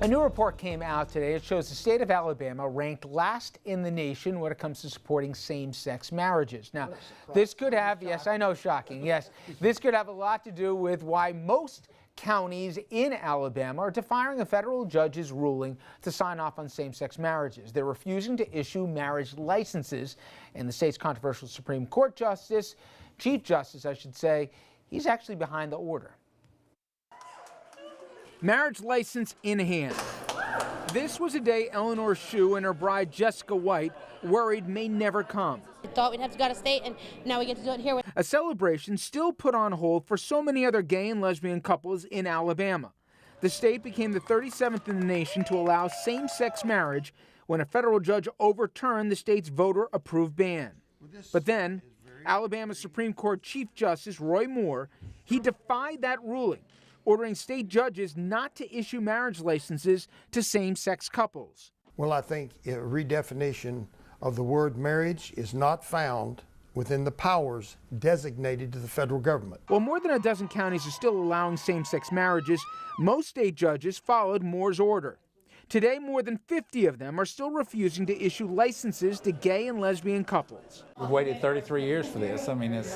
A new report came out today. It shows the state of Alabama ranked last in the nation when it comes to supporting same-sex marriages. Now, this could have, yes, I know, shocking, yes, this could have a lot to do with why most counties in Alabama are defying a federal judge's ruling to sign off on same-sex marriages. They're refusing to issue marriage licenses, and the state's controversial Supreme Court Justice, Chief Justice, I should say, he's actually behind the order. Marriage license in hand. This was a day Eleanor Shue and her bride Jessica White worried may never come. I thought we'd have to go to state, and now we get to do it here. A celebration still put on hold for so many other gay and lesbian couples in Alabama. The state became the 37th in the nation to allow same-sex marriage when a federal judge overturned the state's voter-approved ban. But then, Alabama Supreme Court Chief Justice Roy Moore, he defied that ruling, ordering state judges not to issue marriage licenses to same-sex couples. Well, I think a redefinition of the word marriage is not found within the powers designated to the federal government. While more than a dozen counties are still allowing same-sex marriages, most state judges followed Moore's order. Today, more than 50 of them are still refusing to issue licenses to gay and lesbian couples. We've waited 33 years for this. I mean, it's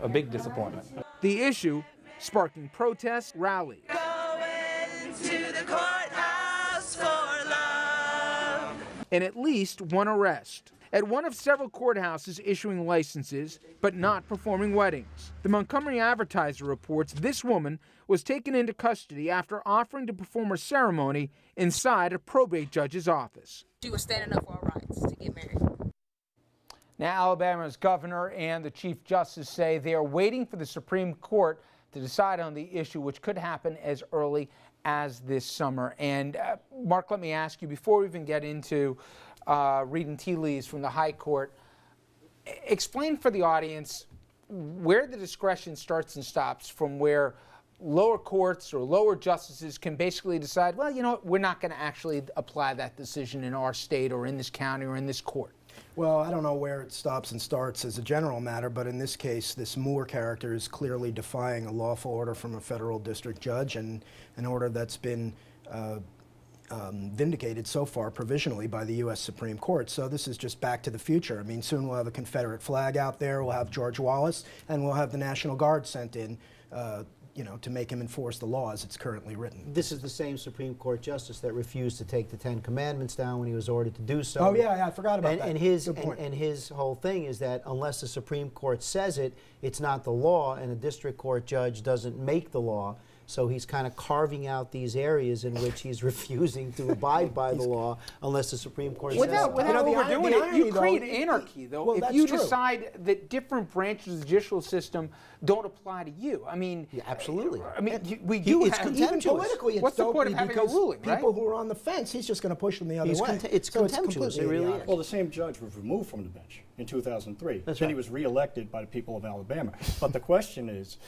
a big disappointment. The issue sparking protests, rallies. Going to the courthouse for love. And at least one arrest at one of several courthouses issuing licenses but not performing weddings. The Montgomery Advertiser reports this woman was taken into custody after offering to perform a ceremony inside a probate judge's office. She was standing up for our rights to get married. Now, Alabama's governor and the Chief Justice say they are waiting for the Supreme Court to decide on the issue, which could happen as early as this summer. And Mark, let me ask you, before we even get into reading tea leaves from the High Court, explain for the audience where the discretion starts and stops from where lower courts or lower justices can basically decide, well, you know what, we're not going to actually apply that decision in our state or in this county or in this court. Well, I don't know where it stops and starts as a general matter, but in this case, this Moore character is clearly defying a lawful order from a federal district judge, and an order that's been vindicated so far provisionally by the U.S. Supreme Court. So this is just back to the future. I mean, soon we'll have a Confederate flag out there, we'll have George Wallace, and we'll have the National Guard sent in to make him enforce the law as it's currently written. This is the same Supreme Court justice that refused to take the Ten Commandments down when he was ordered to do so. Oh yeah, I forgot about that. And his whole thing is that unless the Supreme Court says it, it's not the law, and a district court judge doesn't make the law. So he's kind of carving out these areas in which he's refusing to abide by the law unless the Supreme Court says so. Without overdoing it, you create anarchy, though, if you decide that different branches of the judicial system don't apply to you. I mean, yeah, absolutely. I mean, it's even politically, it's what's the point of having a ruling, right? People who are on the fence, he's just going to push them the other way. It's contemptuous. It really is. Well, the same judge was removed from the bench in 2003. That's then right. He was reelected by the people of Alabama. But the question is,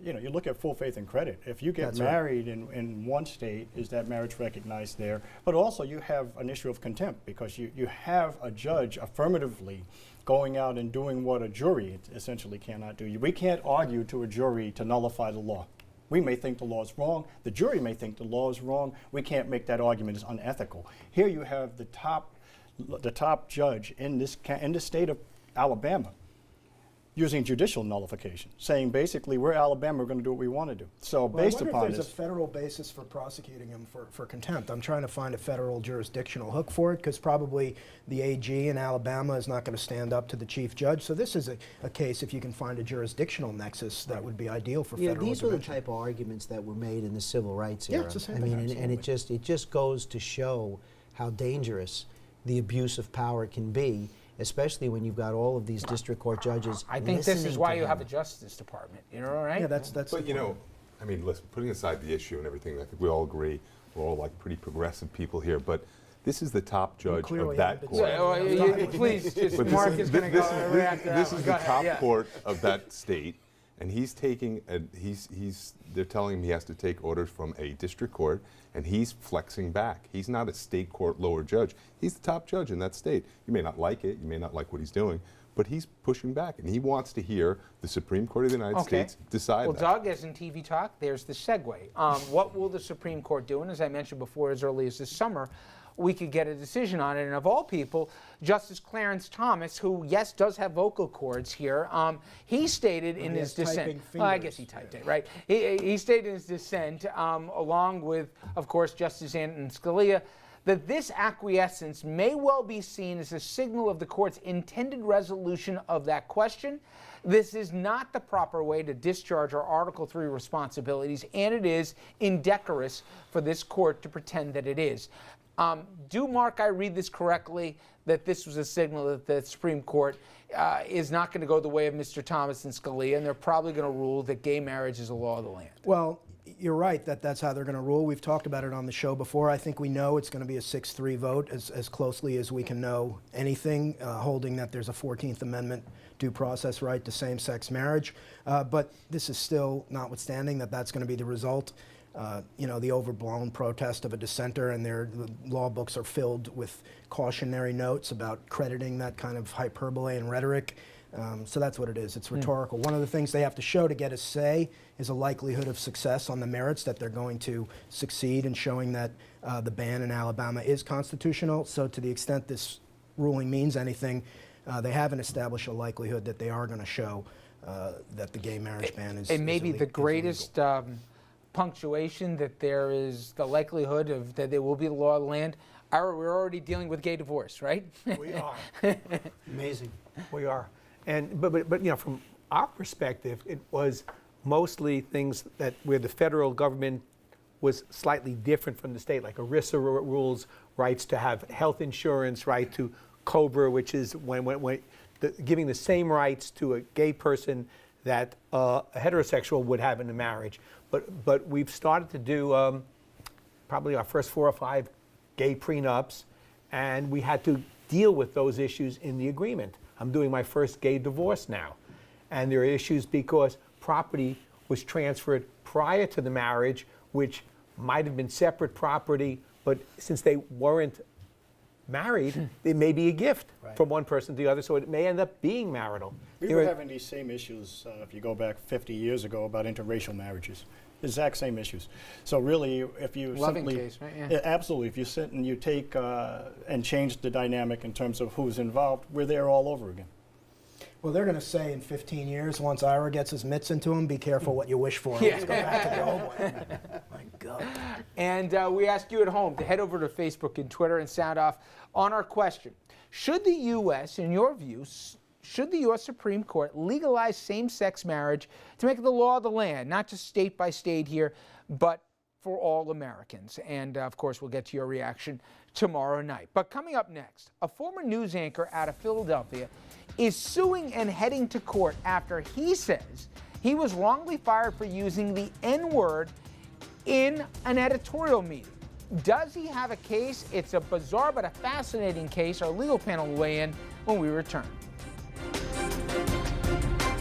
you look at full faith and credit. If you get married in one state, is that marriage recognized there? But also you have an issue of contempt because you have a judge affirmatively going out and doing what a jury essentially cannot do. We can't argue to a jury to nullify the law. We may think the law is wrong. The jury may think the law is wrong. We can't make that argument as unethical. Here you have the top judge in the state of Alabama using judicial nullification, saying basically we're Alabama, we're going to do what we want to do. So based upon this, I wonder if there's a federal basis for prosecuting him for contempt. I'm trying to find a federal jurisdictional hook for it because probably the AG in Alabama is not going to stand up to the chief judge. So this is a case, if you can find a jurisdictional nexus, that would be ideal for federal these intervention. are the type of arguments that were made in the civil rights era. Yeah, it's the same I thing, mean, and it just goes to show how dangerous the abuse of power can be, especially when you've got all of these district court judges. I think this is why you have a Justice Department. You know, right? Yeah, that's. But I mean, listen, putting aside the issue and everything, I think we all agree we're all like pretty progressive people here. But this is the top judge of that court. Please, Mark is going to go react to that. This is the top court of that state, and he's taking. They're telling him he has to take orders from a district court, and he's flexing back. He's not a state court lower judge. He's the top judge in that state. You may not like it. You may not like what he's doing, but but he's pushing back, and he wants to hear the Supreme Court of the United States decide well, that. Doug, as in TV Talk, there's the segue. What will the Supreme Court do? And as I mentioned before, as early as this summer, we could get a decision on it. And of all people, Justice Clarence Thomas, who, yes, does have vocal cords here, he stated in his dissent. Well, I guess he typed it, right? He stated in his dissent, along with, of course, Justice Antonin Scalia, that this acquiescence may well be seen as a signal of the court's intended resolution of that question. This is not the proper way to discharge our Article III responsibilities, and it is indecorous for this court to pretend that it is. Do, Mark, I read this correctly, that this was a signal that the Supreme Court is not going to go the way of Mr. Thomas and Scalia, and they're probably going to rule that gay marriage is a law of the land? Well, you're right that that's how they're going to rule. We've talked about it on the show before. I think we know it's going to be a 6-3 vote as closely as we can know anything, holding that there's a 14th Amendment due process right to same-sex marriage. But this is still notwithstanding that that's going to be the result. You know, the overblown protest of a dissenter, and the law books are filled with cautionary notes about crediting that kind of hyperbole and rhetoric. So that's what it is. It's rhetorical. One of the things they have to show to get a say is a likelihood of success on the merits, that they're going to succeed in showing that the ban in Alabama is constitutional. So to the extent this ruling means anything, they haven't established a likelihood that they are going to show that the gay marriage ban is And maybe the greatest punctuation that there is the likelihood of that there will be the law of the land. We're already dealing with gay divorce, right? We are. Amazing. We are. And but you know, from our perspective, it was mostly things that where the federal government was slightly different from the state, like ERISA rules, rights to have health insurance, right to COBRA, which is giving the same rights to a gay person that a heterosexual would have in a marriage. But we've started to do probably our first 4 or 5 gay prenups, and we had to deal with those issues in the agreement. I'm doing my first gay divorce now, and there are issues because property was transferred prior to the marriage, which might have been separate property, but since they weren't married, it may be a gift from one person to the other, so it may end up being marital. We were having these same issues, if you go back 50 years ago, about interracial marriages. Exact same issues. So really, if you Loving simply, case, right? Yeah. Absolutely, if you sit and you take and change the dynamic in terms of who's involved, we're there all over again. Well, they're going to say in 15 years, once Ira gets his mitts into him, be careful what you wish for. Let's go back to the old way. My God. And we ask you at home to head over to Facebook and Twitter and sound off on our question. Should the U.S., in your views, should the U.S. Supreme Court legalize same-sex marriage to make it the law of the land, not just state by state here, but for all Americans? And, of course, we'll get to your reaction tomorrow night. But coming up next, a former news anchor out of Philadelphia is suing and heading to court after he says he was wrongly fired for using the N-word in an editorial meeting. Does he have a case? It's a bizarre but a fascinating case. Our legal panel will weigh in when we return.